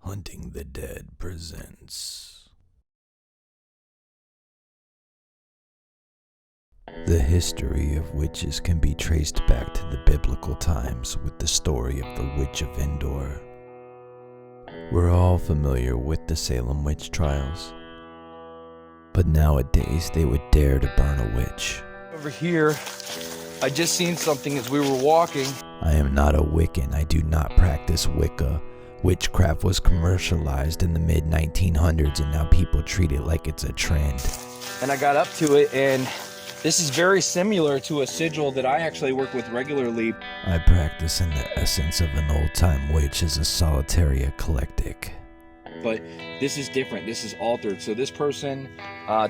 Hunting the Dead presents. The history of witches can be traced back to the biblical times with the story of the Witch of Endor. We're all familiar with the Salem witch trials, but nowadays they would dare to burn a witch. Over here, I just seen something as we were walking. I am not a Wiccan. I do not practice Wicca. Witchcraft was commercialized in the mid-1900s, and now people treat it like it's a trend. And I got up to it, and this is very similar to a sigil that I actually work with regularly. I practice in the essence of an old-time witch as a solitary eclectic. But this is different. This is altered. So this person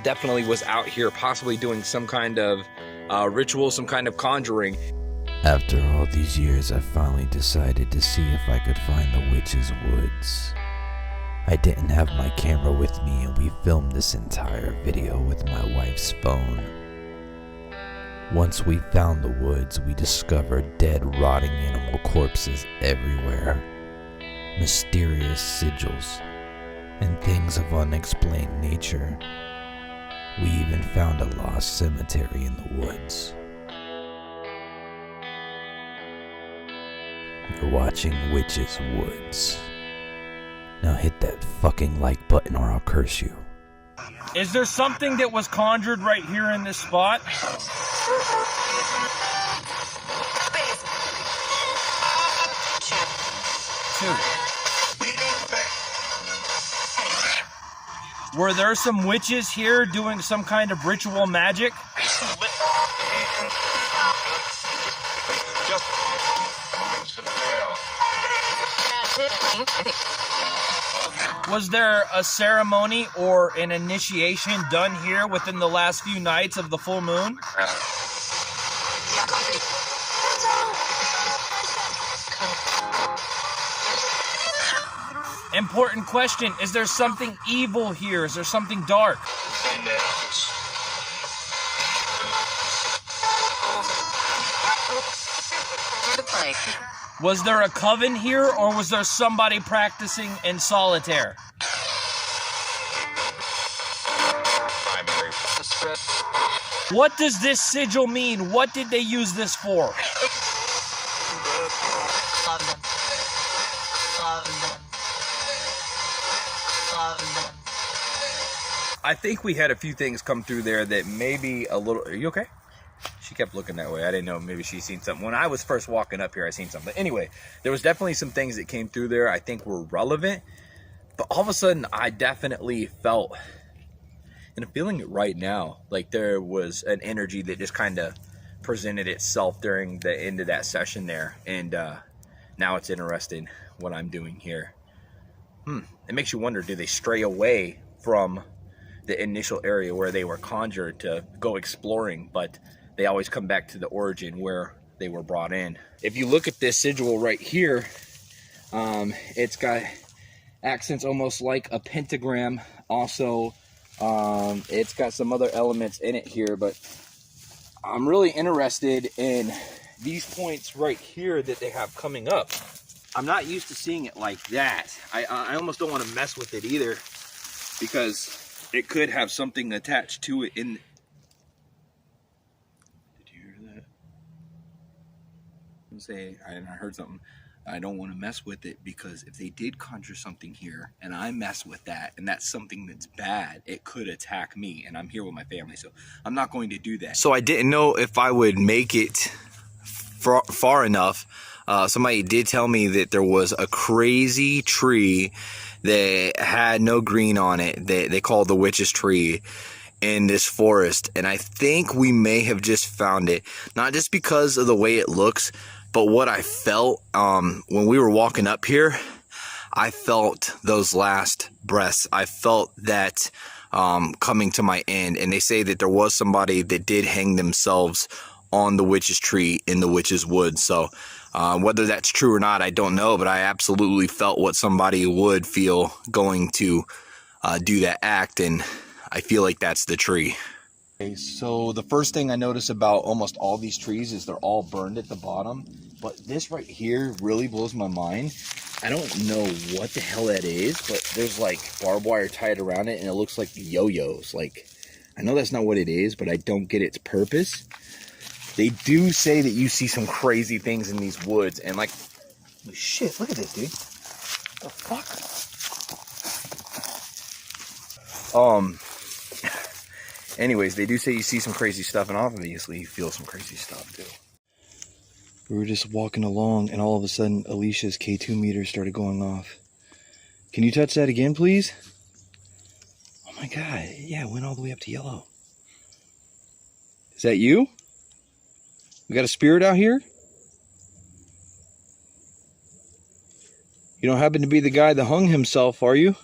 definitely was out here possibly doing some kind of ritual, some kind of conjuring. After all these years, I finally decided to see if I could find the witch's woods. I didn't have my camera with me, and we filmed this entire video with my wife's phone. Once we found the woods, we discovered dead, rotting animal corpses everywhere, mysterious sigils, and things of unexplained nature. We even found a lost cemetery in the woods. You're watching Witch's Woods. Now hit that fucking like button or I'll curse you. Is there something that was conjured right here in this spot? Two. Were there some witches here doing some kind of ritual magic? Was there a ceremony or an initiation done here within the last few nights of the full moon? Important question. Is there something evil here? Is there something dark? Was there a coven here, or was there somebody practicing in solitaire? What does this sigil mean? What did they use this for? I think we had a few things come through there that maybe a little... Are you okay? She kept looking that way. I didn't know. Maybe she's seen something. When I was first walking up here, I seen something. But anyway, there was definitely some things that came through there I think were relevant. But all of a sudden, I definitely felt, and I'm feeling it right now, like there was an energy that just kind of presented itself during the end of that session there. And now it's interesting what I'm doing here. It makes you wonder, do they stray away from the initial area where they were conjured to go exploring, but they always come back to the origin where they were brought in? If you look at this sigil right here, it's got accents almost like a pentagram. Also, it's got some other elements in it here, but I'm really interested in these points right here that they have coming up. I'm not used to seeing it like that. I almost don't want to mess with it either, because it could have something attached to it in... I heard something. I don't want to mess with it, because if they did conjure something here and I mess with that and that's something that's bad, it could attack me, and I'm here with my family, so I'm not going to do that. So I didn't know if I would make it far enough. Somebody did tell me that there was a crazy tree that had no green on it that they called the witch's tree in this forest, and I think we may have just found it, not just because of the way it looks, but what I felt when we were walking up here. I felt those last breaths. I felt that coming to my end, and they say that there was somebody that did hang themselves on the witch's tree in the witch's wood. So whether that's true or not, I don't know, but I absolutely felt what somebody would feel going to do that act, and I feel like that's the tree. Okay, so the first thing I notice about almost all these trees is they're all burned at the bottom. But this right here really blows my mind. I don't know what the hell that is, but there's like barbed wire tied around it and it looks like yo-yos. Like, I know that's not what it is, but I don't get its purpose. They do say that you see some crazy things in these woods and like, holy shit, look at this, dude. What the fuck? Anyways, they do say you see some crazy stuff, and obviously you feel some crazy stuff too. We were just walking along, and all of a sudden, Alicia's K2 meter started going off. Can you touch that again, please? Oh my god, yeah, it went all the way up to yellow. Is that you? We got a spirit out here? You don't happen to be the guy that hung himself, are you?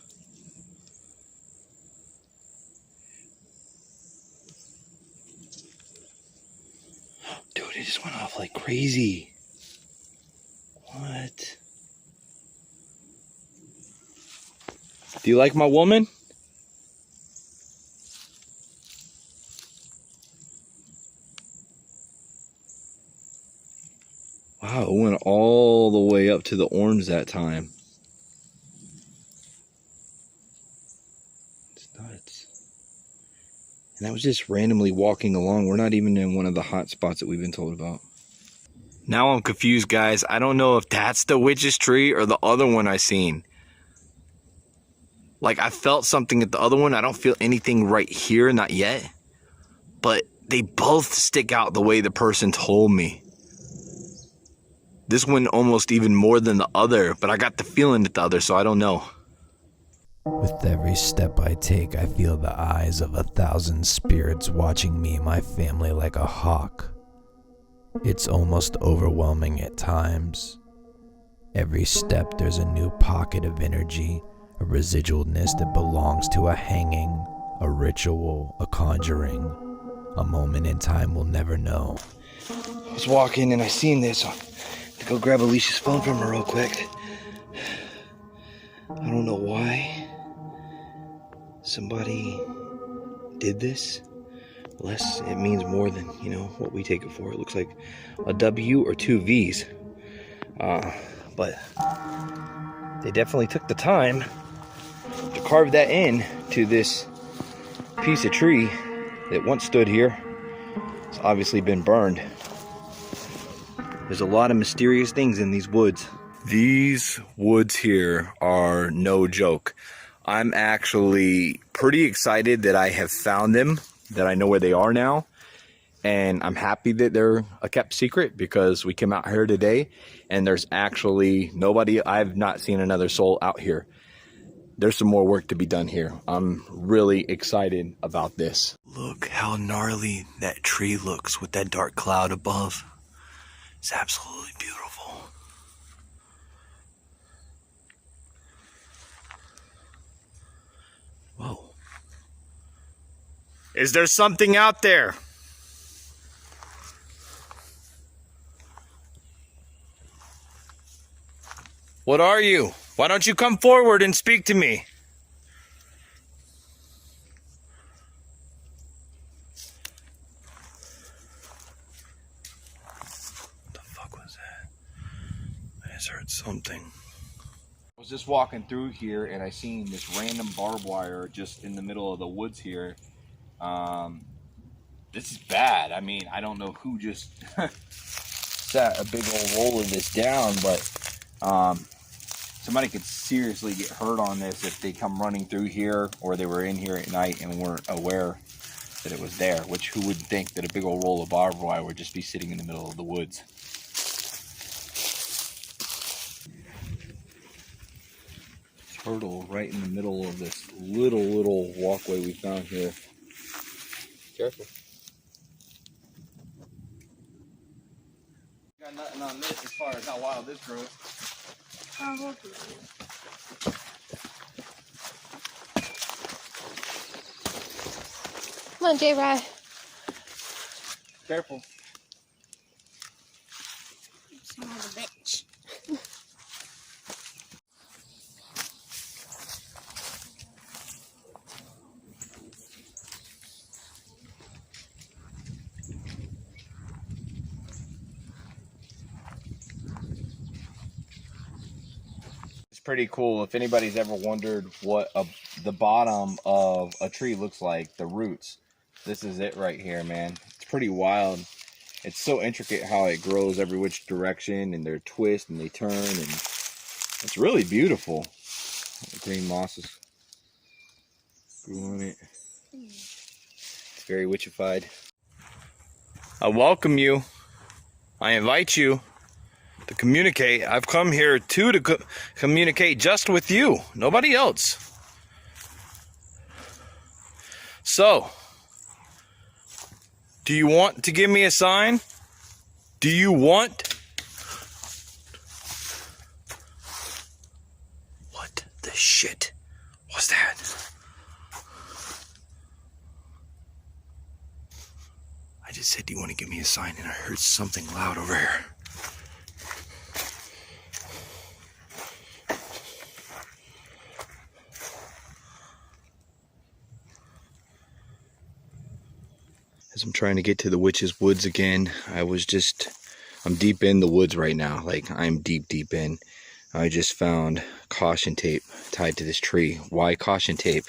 Dude, it just went off like crazy. What? Do you like my woman? Wow, it went all the way up to the orange that time. It's nuts. And I was just randomly walking along. We're not even in one of the hot spots that we've been told about. Now I'm confused, guys. I don't know if that's the witch's tree or the other one I seen. Like, I felt something at the other one. I don't feel anything right here, not yet. But they both stick out the way the person told me. This one almost even more than the other, but I got the feeling at the other, so I don't know. With every step I take, I feel the eyes of 1,000 spirits watching me and my family like a hawk. It's almost overwhelming at times. Every step there's a new pocket of energy, a residualness that belongs to a hanging, a ritual, a conjuring, a moment in time we'll never know. I was walking and I seen this. So to go grab Alicia's phone from her real quick. I don't know why somebody did this. Unless it means more than, you know, what we take it for. It looks like a W or two V's. But they definitely took the time to carve that in to this piece of tree that once stood here. It's obviously been burned. There's a lot of mysterious things in these woods. These woods here are no joke. I'm actually pretty excited that I have found them, that I know where they are now. And I'm happy that they're a kept secret because we came out here today and there's actually nobody, I've not seen another soul out here. There's some more work to be done here. I'm really excited about this. Look how gnarly that tree looks with that dark cloud above. It's absolutely beautiful. Whoa. Is there something out there? What are you? Why don't you come forward and speak to me? What the fuck was that? I just heard something. I was just walking through here and I seen this random barbed wire just in the middle of the woods here. This is bad. I mean, I don't know who just set a big old roll of this down, but somebody could seriously get hurt on this if they come running through here or they were in here at night and weren't aware that it was there, which who would think that a big old roll of barbed wire would just be sitting in the middle of the woods. Turtle right in the middle of this little walkway we found here. Careful. Got nothing on this as far as how wild this grows. Come on, J-Rye. Careful. Son of a bitch. pretty cool. If anybody's ever wondered what the bottom of a tree looks like, the roots, this is it right here, man. It's pretty wild. It's so intricate how it grows every which direction, and they twist and they turn, and it's really beautiful. The green mosses grew on it. It's very witchified. I welcome you. I invite you to communicate. I've come here to communicate just with you, nobody else. So, do you want to give me a sign? Do you want? What the shit was that? I just said, do you want to give me a sign? And I heard something loud over here. As I'm trying to get to the witch's woods again, I'm deep in the woods right now. Like, I'm deep in. I just found caution tape tied to this tree. Why caution tape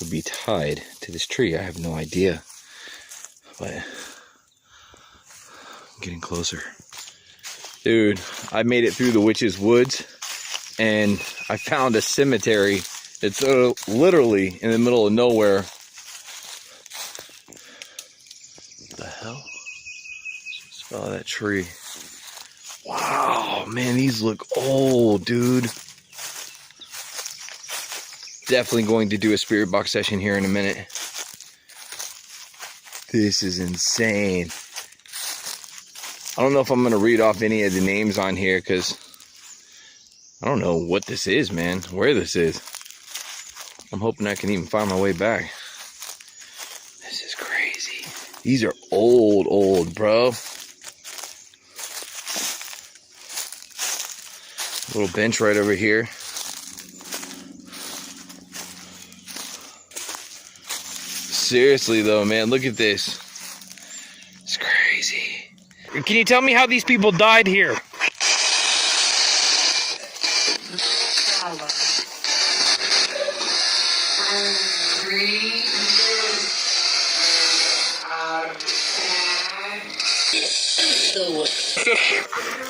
would be tied to this tree, I have no idea. But I'm getting closer. Dude, I made it through the witch's woods, and I found a cemetery. It's literally in the middle of nowhere. The hell? Smell that tree. Wow, man, these look old, dude. Definitely going to do a spirit box session here in a minute. This is insane. I don't know if I'm going to read off any of the names on here, because I don't know what this is, man. Where this is. I'm hoping I can even find my way back. This is crazy. These are old, bro. Little bench right over here. Seriously though, man, look at this. It's crazy. Can you tell me how these people died here?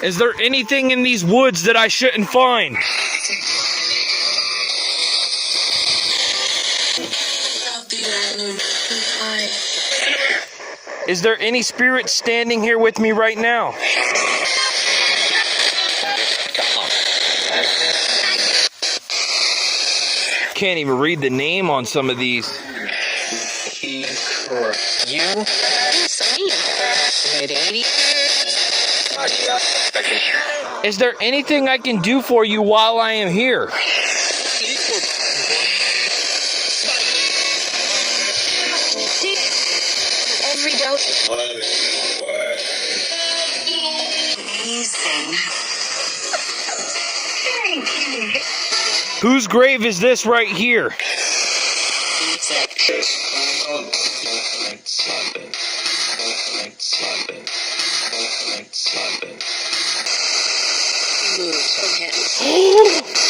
Is there anything in these woods that I shouldn't find? Is there any spirit standing here with me right now? Can't even read the name on some of these. Is there anything I can do for you while I am here? Whose grave is this right here?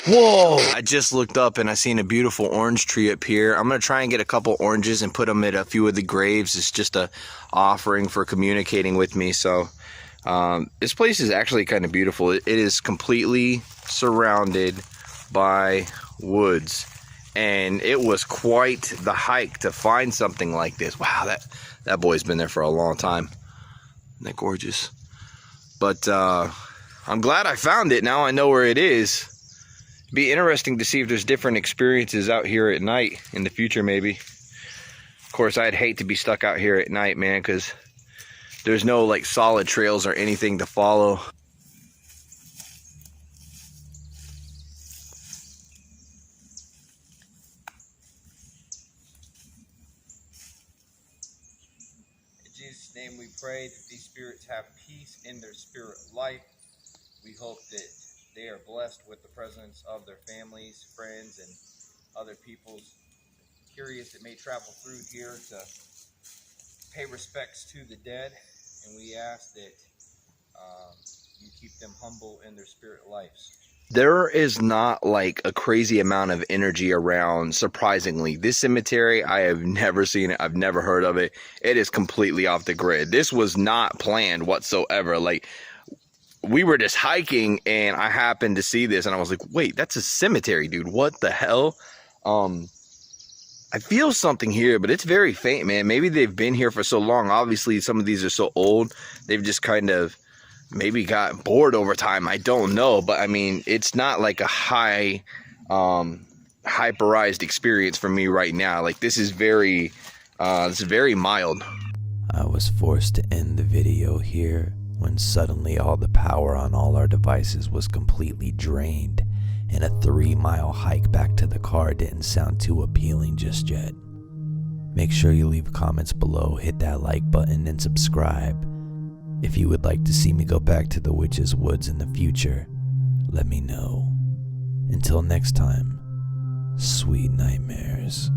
Whoa! I just looked up and I seen a beautiful orange tree up here. I'm gonna try and get a couple oranges and put them at a few of the graves. It's just a offering for communicating with me. So this place is actually kind of beautiful. It is completely surrounded by woods, and it was quite the hike to find something like this. Wow, that boy's been there for a long time. Isn't that gorgeous? But I'm glad I found it. Now I know where it is. It'd be interesting to see if there's different experiences out here at night in the future, maybe. Of course, I'd hate to be stuck out here at night, man, because there's no like solid trails or anything to follow. In Jesus' name we pray that these spirits have peace in their spirit life. We hope that they are blessed with the presence of their families, friends, and other peoples curious that may travel through here to pay respects to the dead. And we ask that you keep them humble in their spirit lives. there is not like a crazy amount of energy around, surprisingly. This cemetery, I have never seen it. I've never heard of it. It is completely off the grid. This was not planned whatsoever. Like, we were just hiking and I happened to see this and I was like, wait, that's a cemetery, dude. What the hell? I feel something here, but it's very faint, man. Maybe they've been here for so long. Obviously, some of these are so old. They've just kind of maybe got bored over time. I don't know. But, I mean, it's not like a hyperized experience for me right now. Like, this is very mild. I was forced to end the video here when suddenly all the power on all our devices was completely drained, and a 3-mile hike back to the car didn't sound too appealing just yet. Make sure you leave comments below, hit that like button, and subscribe. If you would like to see me go back to the Witch's Woods in the future, let me know. Until next time, sweet nightmares.